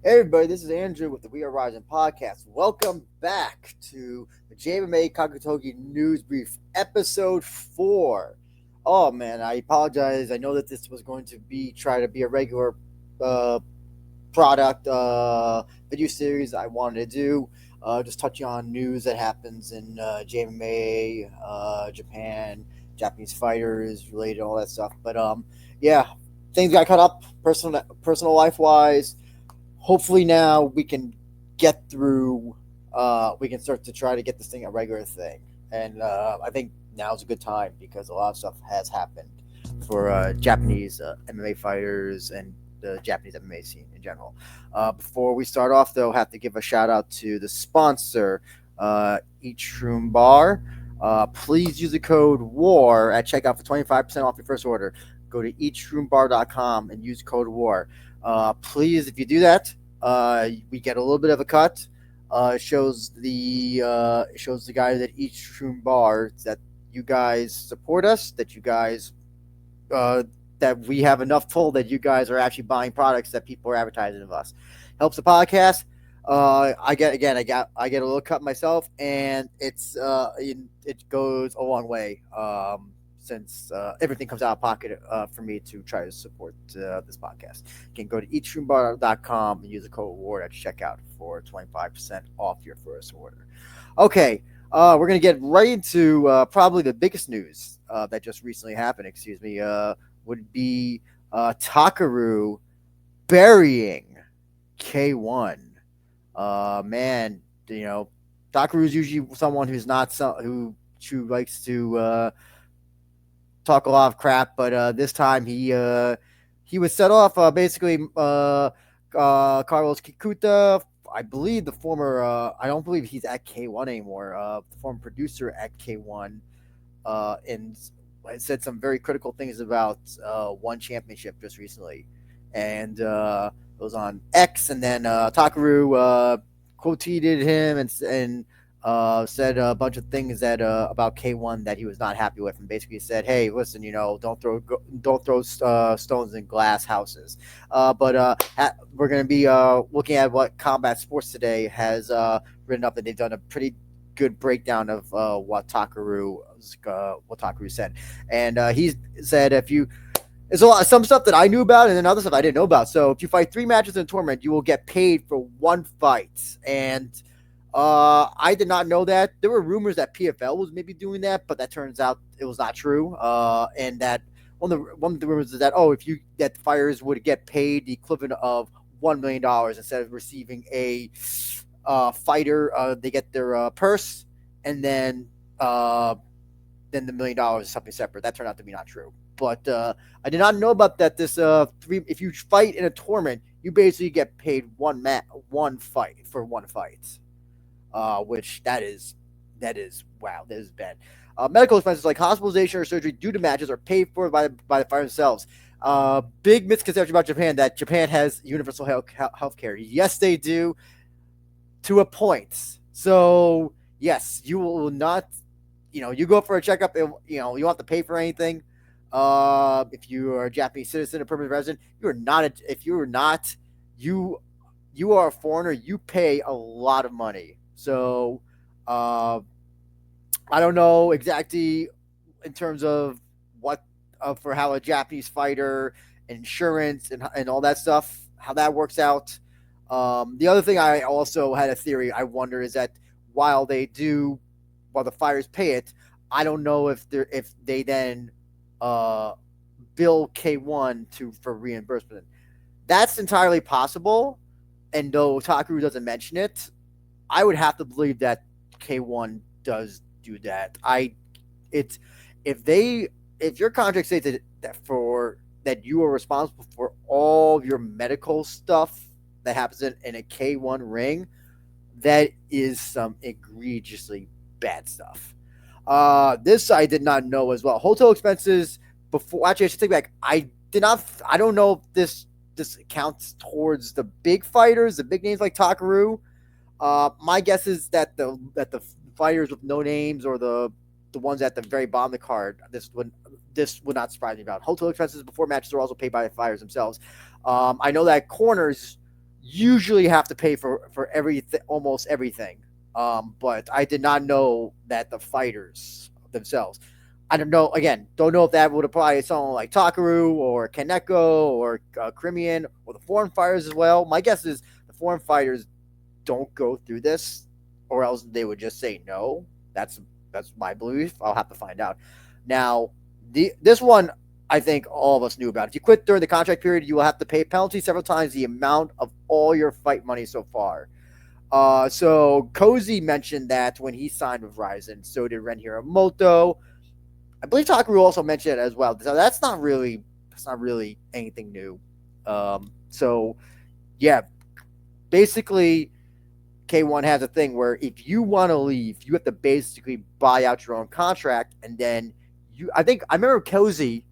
Hey everybody, this is Andrew with the We Are RIZIN podcast. Welcome back to the JMMA Kakutogi News Brief, episode 4. Oh man, I apologize. I know that this was going to try to be a regular uh, product video series I wanted to do. Just touching on news that happens in JMMA, Japan, Japanese fighters related, all that stuff. But yeah, things got caught up personal life wise. Hopefully now we can get through. We can start to try to get this thing a regular thing, and I think now's a good time because a lot of stuff has happened for Japanese MMA fighters and the Japanese MMA scene in general. Before we start off, though, I have to give a shout out to the sponsor, Each Room Bar. Please use the code WAR at checkout for 25% off your first order. Go to eachroombar.com and use code WAR. Please, if you do that, we get a little bit of a cut. It shows the guys at each room bar that you guys support us, uh, that we have enough pull that you guys are actually buying products that people are advertising of us. Helps the podcast. I get a little cut myself, and it goes a long way. Since everything comes out of pocket for me to try to support this podcast. You can go to eachroombar.com and use the code WARD at checkout for 25% off your first order. Okay, we're going to get right into probably the biggest news that just recently happened, would be Takeru burying K-1. Man, Takeru is usually someone who's not who likes to talk a lot of crap, but this time he was set off basically Carlos Kikuta. I believe the former I don't believe he's at K-1 anymore. The former producer at K-1 and said some very critical things about one championship just recently, and it was on X, and then Takeru quoted him and said a bunch of things that about K-1 that he was not happy with, and basically said, "Hey, listen, don't throw stones in glass houses." We're going to be looking at what Combat Sports Today has written up, and they've done a pretty good breakdown of what Takeru said, and he said if you there's some stuff that I knew about, and then other stuff I didn't know about. So if you fight 3 matches in a tournament, you will get paid for 1 fight, and I did not know that. There were rumors that PFL was maybe doing that, but that turns out it was not true. And that one of the rumors is that that the fighters would get paid the equivalent of $1 million instead of receiving a fighter. They get their purse, and then the $1 million is something separate. That turned out to be not true. But I did not know about that. If you fight in a tournament, you basically get paid one fight for 1 fight. Which that is wow, that is bad. Medical expenses like hospitalization or surgery due to matches are paid for by the fighter themselves. Big misconception about Japan that Japan has universal health care. Yes, they do, to a point. So yes, you will not. You go for a checkup. You don't have to pay for anything. If you are a Japanese citizen or permanent resident, you are not. If you are not, you you are a foreigner. You pay a lot of money. So uh, I don't know exactly in terms of what for how a Japanese fighter, insurance, and all that stuff, how that works out. The other thing I also had a theory. I wonder is that while they do, while the fighters pay it, I don't know if they then uh, bill K-1 for reimbursement. That's entirely possible. And though Takeru doesn't mention it, I would have to believe that K-1 does do that. It's if your contract states that you are responsible for all of your medical stuff that happens in a K-1 ring, that is some egregiously bad stuff. This I did not know as well. Hotel expenses before. Actually, I should take back. I did not. I don't know if this counts towards the big fighters, the big names like Takeru. My guess is that the fighters with no names or the ones at the very bottom of the card, this would not surprise me about. Hotel expenses before matches are also paid by the fighters themselves. I know that corners usually have to pay for everything, almost everything. But I did not know that the fighters themselves. I don't know. Again, don't know if that would apply to someone like Takeru or Kaneko or Crimean or the foreign fighters as well. My guess is the foreign fighters don't go through this, or else they would just say no. That's my belief. I'll have to find out. Now, this one I think all of us knew about. If you quit during the contract period, you will have to pay a penalty several times the amount of all your fight money so far. So Cozy mentioned that when he signed with RIZIN, so did Ren Hiramoto. I believe Takeru also mentioned it as well. So that's not really anything new. So yeah, basically K1 has a thing where if you want to leave, you have to basically buy out your own contract, and then I remember Cozy.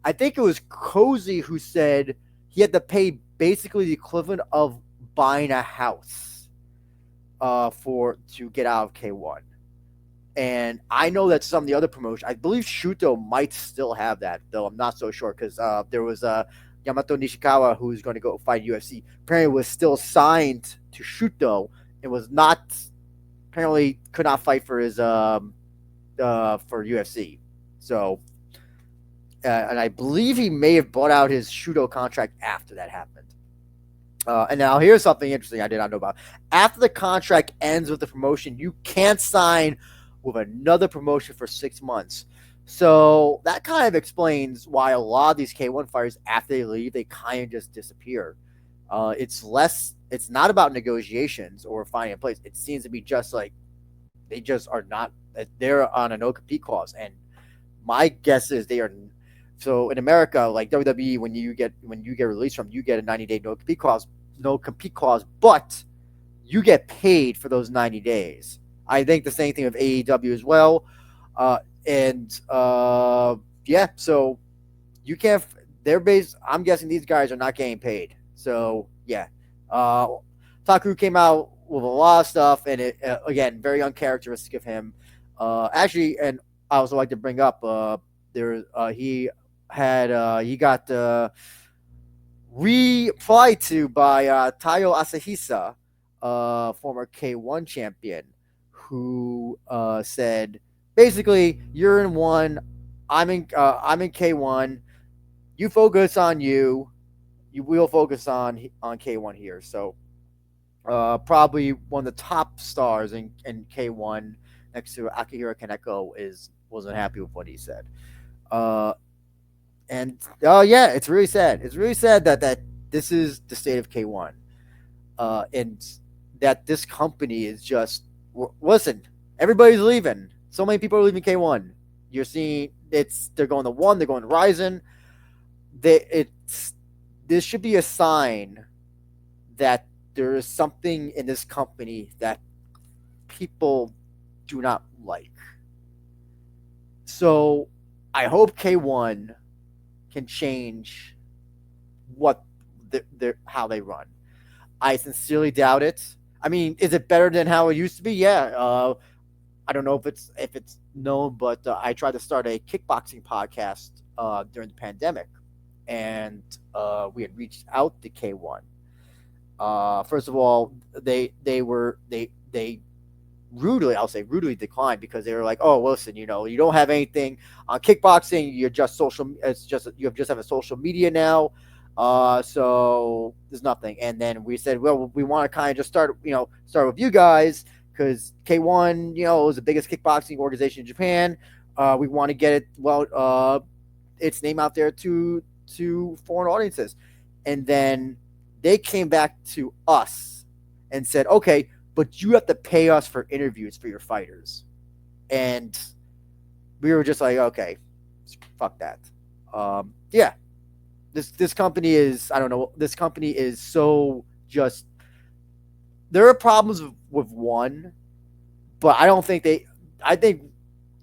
I think it was Cozy who said he had to pay basically the equivalent of buying a house for to get out of K1. And I know that some of the other promotions, I believe Shuto might still have that, though I'm not so sure because there was Yamato Nishikawa who's going to go fight UFC. Apparently, was still signed to Shuto and was not apparently could not fight for his for UFC. So, and I believe he may have bought out his Shuto contract after that happened. And now here's something interesting I did not know about. After the contract ends with the promotion, you can't sign with another promotion for 6 months. So that kind of explains why a lot of these K1 fighters, after they leave, they kind of just disappear. It's not about negotiations or finding a place. It seems to be just like they just are not. They're on a no compete clause, and my guess is they are. So in America, like WWE, when you get released from, you get a 90-day no compete clause, but you get paid for those 90 days. I think the same thing with AEW as well, and yeah, so you can't. They're based. I'm guessing these guys are not getting paid. So yeah, Takeru came out with a lot of stuff, and it again very uncharacteristic of him. Actually, and I also like to bring up he got replied to by Tayo Asahisa, former K1 champion, who said basically, "You're in one, I'm in K1. You focus on you. You will focus on K1 here." So probably one of the top stars in K1 next to Akihiro Kaneko wasn't happy with what he said. And oh yeah, it's really sad. It's really sad that this is the state of K1, and that this company is just listen. Everybody's leaving. So many people are leaving K1. You're seeing they're going to one. They're going to RIZIN. This should be a sign that there is something in this company that people do not like. So I hope K1 can change how they run. I sincerely doubt it. I mean, is it better than how it used to be? Yeah. I don't know if it's known, but I tried to start a kickboxing podcast during the pandemic, and we had reached out to K1. First of all, they rudely declined because they were like, "Oh, listen, you don't have anything on kickboxing. You're just social. It's just you just have a social media now, so there's nothing." And then we said, "Well, we want to kind of just start with you guys because K1, is the biggest kickboxing organization in Japan. We want to get its name out there to foreign audiences." And then they came back to us and said, "Okay, but you have to pay us for interviews for your fighters." And we were just like, okay, fuck that. Yeah, this company is, I don't know, this company is so just, there are problems with one, but I think they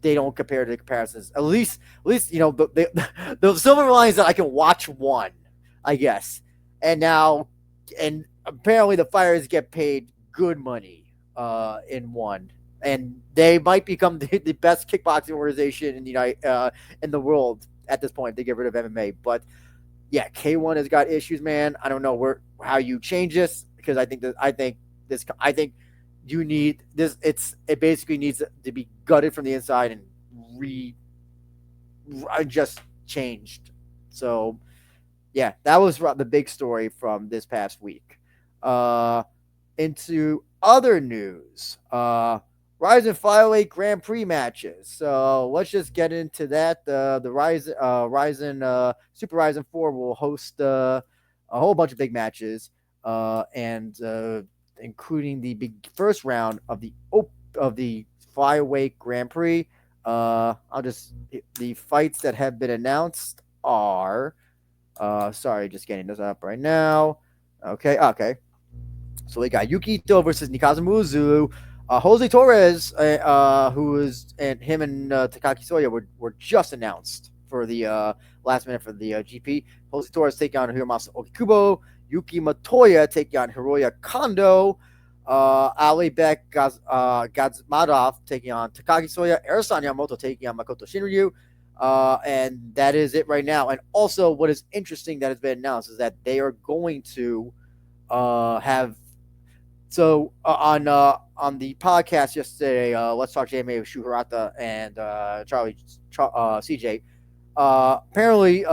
don't compare to the comparisons. At least the silver line is that I can watch one, I guess. And apparently the fighters get paid good money in one, and they might become the best kickboxing organization in the world at this point. They get rid of MMA, but yeah, K1 has got issues, man. I don't know how you change this, because I think you need this. It basically needs to be gutted from the inside and re just changed. So yeah, that was the big story from this past week. Uh, into other news, RIZIN Flyweight Grand Prix matches. So let's just get into that. The RIZIN Super RIZIN 4 will host a whole bunch of big matches, and including the big first round of the Flyweight Grand Prix. I'll just the fights that have been announced are. Sorry, just getting this up right now. Okay. So we got Yukito versus Nikazumu Zulu. Jose Torres, who is and him and Takaki Soya were just announced for the last minute for the GP. Jose Torres taking on Hiromasa Okikubo. Yuki Matoya taking on Hiroya Kondo. Ali Beck Gazmadov taking on Takagi Soya. Erasan Yamamoto taking on Makoto Shinryu. And that is it right now. And also, what is interesting that has been announced is that they are going to have on the podcast yesterday. Let's Talk JMMA with Shuharata and Charlie CJ. Apparently,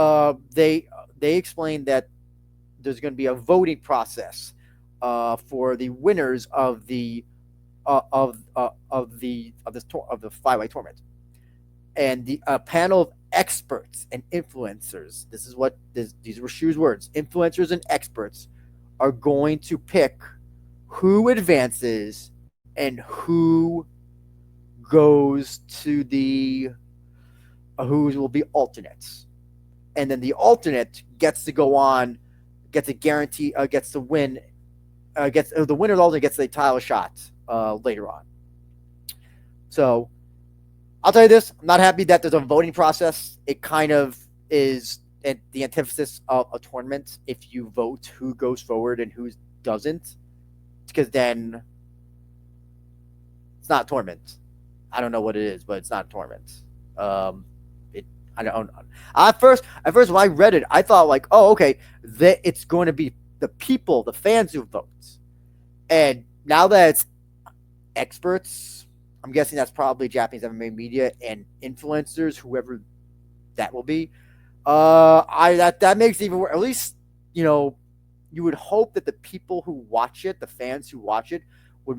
they explained that there's going to be a voting process for the winners of the flyweight tournament, and the panel of experts and influencers. These were Shu's words. Influencers and experts are going to pick who advances and who goes to the who will be alternates, and then the alternate gets to go on, gets a guarantee, gets to win, gets the winner of the alternate gets the title shot later on. So I'll tell you this: I'm not happy that there's a voting process. It kind of is the antithesis of a tournament. If you vote who goes forward and who doesn't, because then it's not a tournament. I don't know what it is, but it's not a tournament. I don't. At first, when I read it, I thought like, oh, okay, that it's going to be the people, the fans who vote. And now that it's experts, I'm guessing that's probably Japanese MMA media and influencers, whoever that will be. That makes it even worse. At least, you would hope that the people who watch it, the fans who watch it, would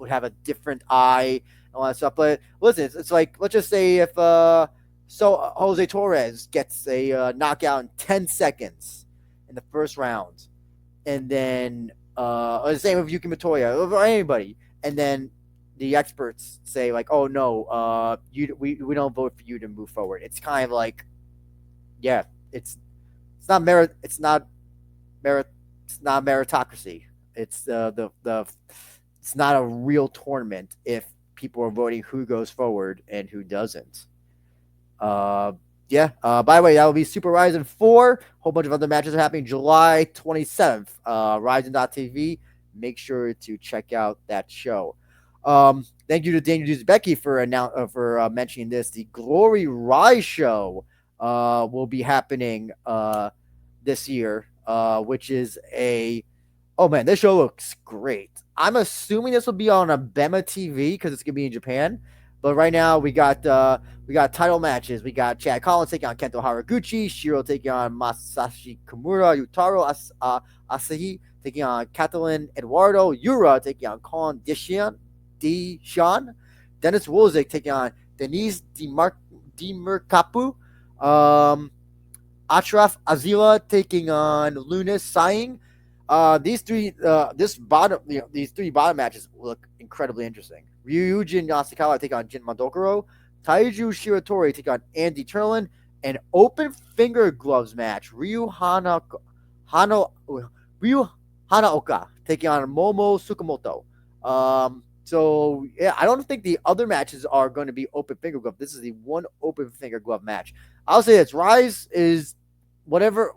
have a different eye and all that stuff. But listen, it's like, let's just say if Jose Torres gets a knockout in 10 seconds in the first round, and then the same with Yuki Matoya or anybody, and then the experts say like, oh no, we don't vote for you to move forward. It's kind of like, yeah, it's not meritocracy. It's it's not a real tournament if people are voting who goes forward and who doesn't. By the way, that will be Super RIZIN 4. A whole bunch of other matches are happening July 27th. RIZIN.tv. Make sure to check out that show. Thank you to Daniel Duzbecki for mentioning this. The Glory Rise show will be happening this year, which is oh man, this show looks great. I'm assuming this will be on a BEMA TV because it's gonna be in Japan. But right now we got title matches. We got Chad Collins taking on Kento Haraguchi, Shiro taking on Masashi Kimura, Yutaro Asahi taking on Catalin Eduardo, Yura taking on Colin Dishan, Dennis Wozik taking on Denise Demerkapu, Ashraf Azila taking on Lunas Saying. These three bottom matches look incredibly interesting. Ryujin Yasukawa take on Jin Mandokoro. Taiju Shiratori take on Andy Turlin. An open finger gloves match. Ryu Hanaoka taking on Momo Tsukamoto. So yeah, I don't think the other matches are going to be open finger glove. This is the one open finger glove match. I'll say this: Rise is whatever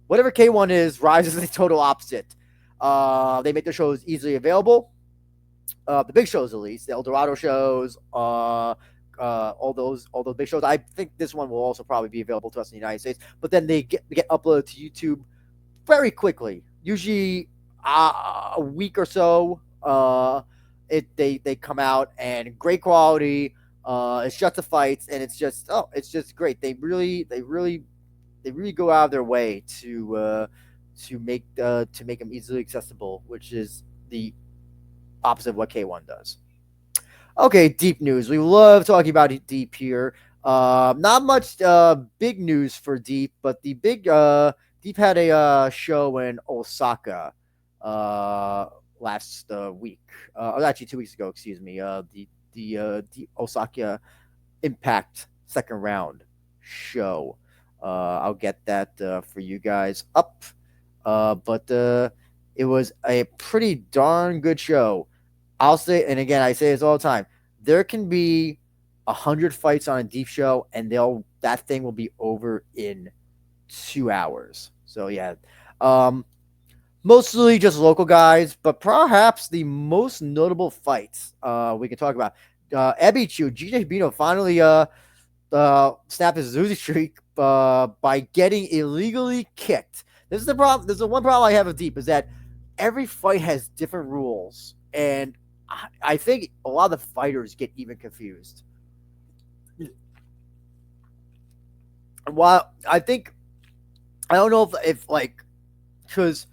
K-1 is. Rise is the total opposite. They make their shows easily available. The big shows, at least the El Dorado shows, all those big shows. I think this one will also probably be available to us in the United States. But then they get uploaded to YouTube very quickly. usually a week or so. They come out and great quality. It's just the fights, and it's just great. They really go out of their way to make them easily accessible, which is the opposite of what K-1 does. Okay, deep news. We love talking about deep here. Not much big news for deep, but the big deep had a show in Osaka uh, last week. Actually, 2 weeks ago. Excuse me. The Osaka Impact second round show. I'll get that for you guys up. But it was a pretty darn good show. I'll say, and again, I say this all the time. There can be 100 fights on a deep show, and that thing will be over in 2 hours. So yeah, um, mostly just local guys, but perhaps the most notable fights we can talk about. Ebichu, GJ Bino finally snapped his losing streak by getting illegally kicked. This is the problem. This is the one problem I have with Deep is that every fight has different rules, and I think a lot of the fighters get even confused. While I don't know if like because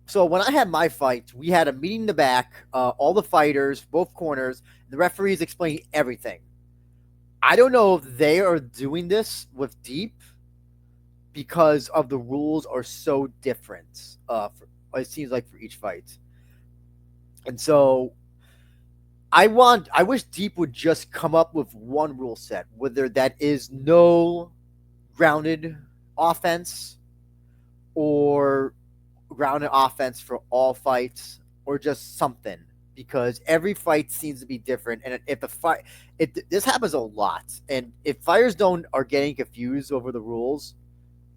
so when I had my fights, we had a meeting in the back, all the fighters, both corners, the referees explaining everything. I don't know if they are doing this with Deep because of the rules are so different. It seems like for each fight, and so I wish Deep would just come up with one rule set, whether that is no grounded offense or grounded offense for all fights or just something because every fight seems to be different and if the fight this happens a lot and if fighters don't are getting confused over the rules,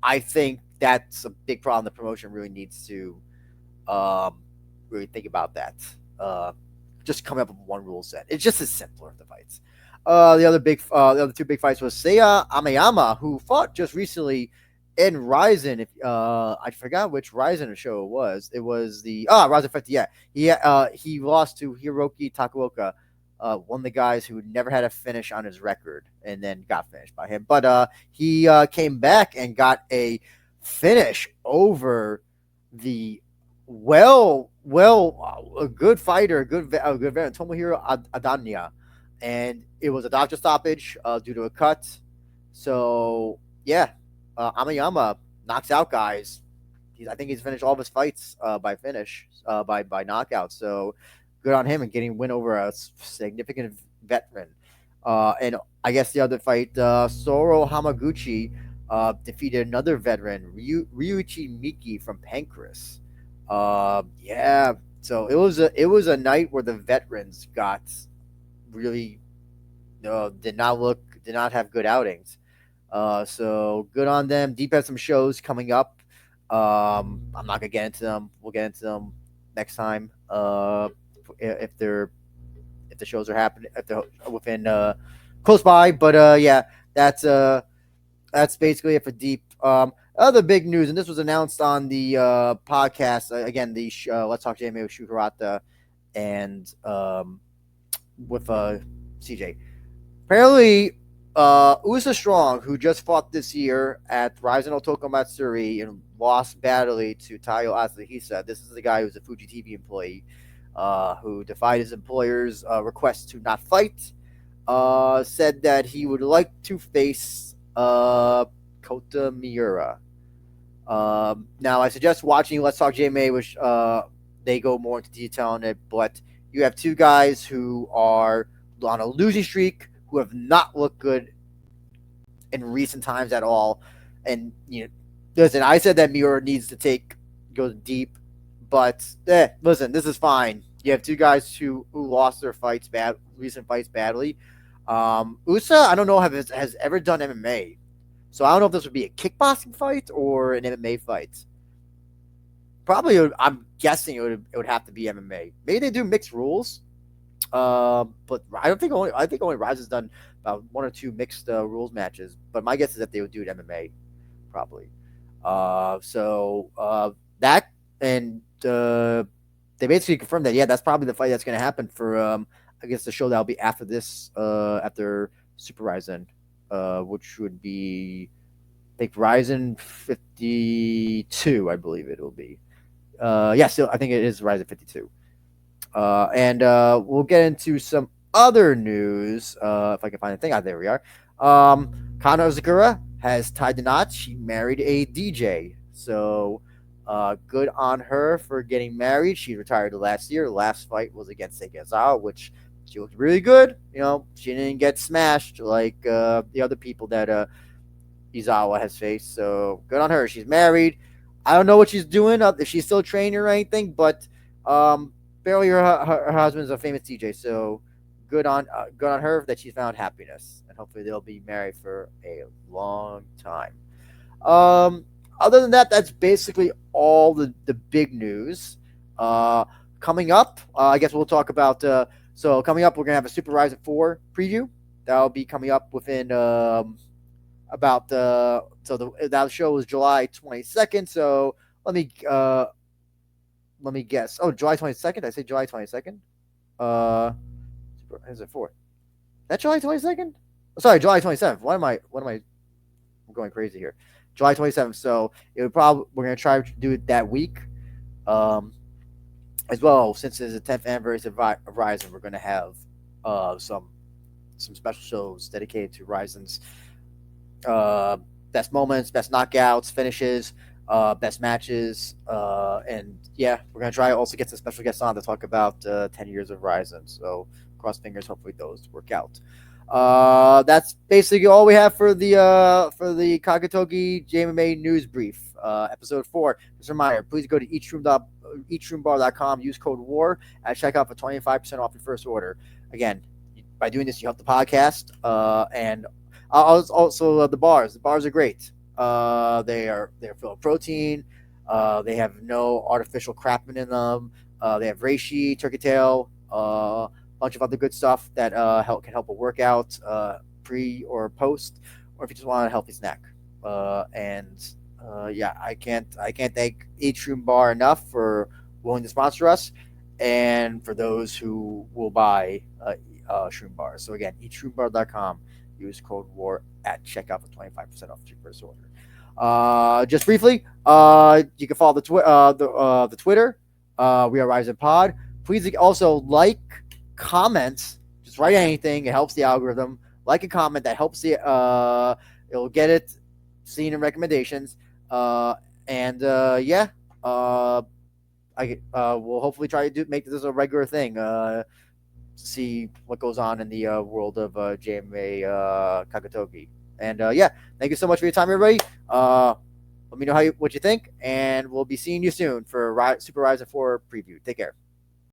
I think that's a big problem the promotion really needs to um, really think about that. uh, just come up with one rule set. It's just as simpler the fights. The other two big fights was Seiya Amayama, who fought just recently in Ryzen. If I forgot which Ryzen show it was. It was the Ryzen 50. Yeah, he lost to Hiroki Takuoka, one of the guys who never had a finish on his record, and then got finished by him. But he came back and got a finish over the a good fighter, a good veteran, Tomohiro Adania, and it was a doctor stoppage due to a cut. So yeah, Amayama knocks out guys. I think he's finished all of his fights by knockout. So good on him and getting win over a significant veteran. And I guess the other fight, Soro Hamaguchi defeated another veteran, Ryuichi Miki from Pancras. Yeah. So it was a night where the veterans got really did not have good outings. So good on them. Deep has some shows coming up. I'm not gonna get into them. We'll get into them next time. If they're if the shows are happening if they're within close by. But yeah, that's basically it for Deep. Other big news, and this was announced on the podcast again. Let's Talk JMMA with Shuhurata and with CJ. Apparently, Usa Strong, who just fought this year at Ryzen Otoko Matsuri and lost badly to Tayo Asahisa. This is the guy who's a Fuji TV employee who defied his employer's request to not fight. Said that he would like to face Kota Miura. Now, I suggest watching Let's Talk JMA, which they go more into detail on it. But you have two guys who are on a losing streak, who have not looked good in recent times at all. And listen, I said that Miura needs to go deep, but listen, this is fine. You have two guys who lost their recent fights badly. Usa, I don't know has ever done MMA. So I don't know if this would be a kickboxing fight or an MMA fight. Probably, I'm guessing it would have to be MMA. Maybe they do mixed rules, but I think only Rise has done about one or two mixed rules matches. But my guess is that they would do it MMA, probably. So that and they basically confirmed that that's probably the fight that's going to happen for I guess the show that'll be after this after Super Ryzen, which would be I think Ryzen 52, I believe it will be. So I think it is Ryzen 52. And we'll get into some other news if I can find the thing. There we are. Kana Ozakura has tied the knot. She married a DJ. So good on her for getting married. She retired last year. Last fight was against Seikazawa, which she looked really good. She didn't get smashed like the other people that Izawa has faced. So good on her. She's married. I don't know what she's doing, if she's still training or anything, but apparently her husband's a famous DJ. So good on her that she's found happiness, and hopefully they'll be married for a long time. Other than that, that's basically all the big news. Coming up, I guess we'll talk about. So coming up, we're gonna have a Super Ryzen 4 preview. That'll be coming up within about that show was July 22nd. So let me guess. Oh, July 22nd. I say July 22nd. Is it 4? That July 22nd? Sorry, July 27th. What am I? I'm going crazy here. July 27th. So we're gonna try to do it that week. As well, since it's the 10th anniversary of Ryzen, we're gonna have some special shows dedicated to Ryzen's best moments, best knockouts, finishes, best matches, and we're gonna try also get some special guests on to talk about 10 years of Ryzen. So cross fingers, hopefully those work out. That's basically all we have for the Kakutogi JMMA News Brief, episode 4. Just a reminder, please go to eachroombar.com, use code WAR at checkout for 25% off your first order. Again, by doing this, you help the podcast, and also the bars. The bars are great. They're full of protein. They have no artificial crap in them. They have reishi, turkey tail, a bunch of other good stuff that can help a workout pre or post, or if you just want a healthy snack. I can't thank Each Room Bar enough for willing to sponsor us, and for those who will buy Shroom Bar. So again, eachroombar.com. Use code WAR at checkout for 25% off your first order. Just briefly, you can follow the Twitter. We are Ryzen Pod. Please also like, comment, just write anything. It helps the algorithm. Like and comment, that helps the it'll get it seen in recommendations. I will hopefully try to make this a regular thing. See what goes on in the world of JMMA Kakutogi. And thank you so much for your time, everybody. Let me know what you think, and we'll be seeing you soon for Super Ryzen 4 preview. Take care.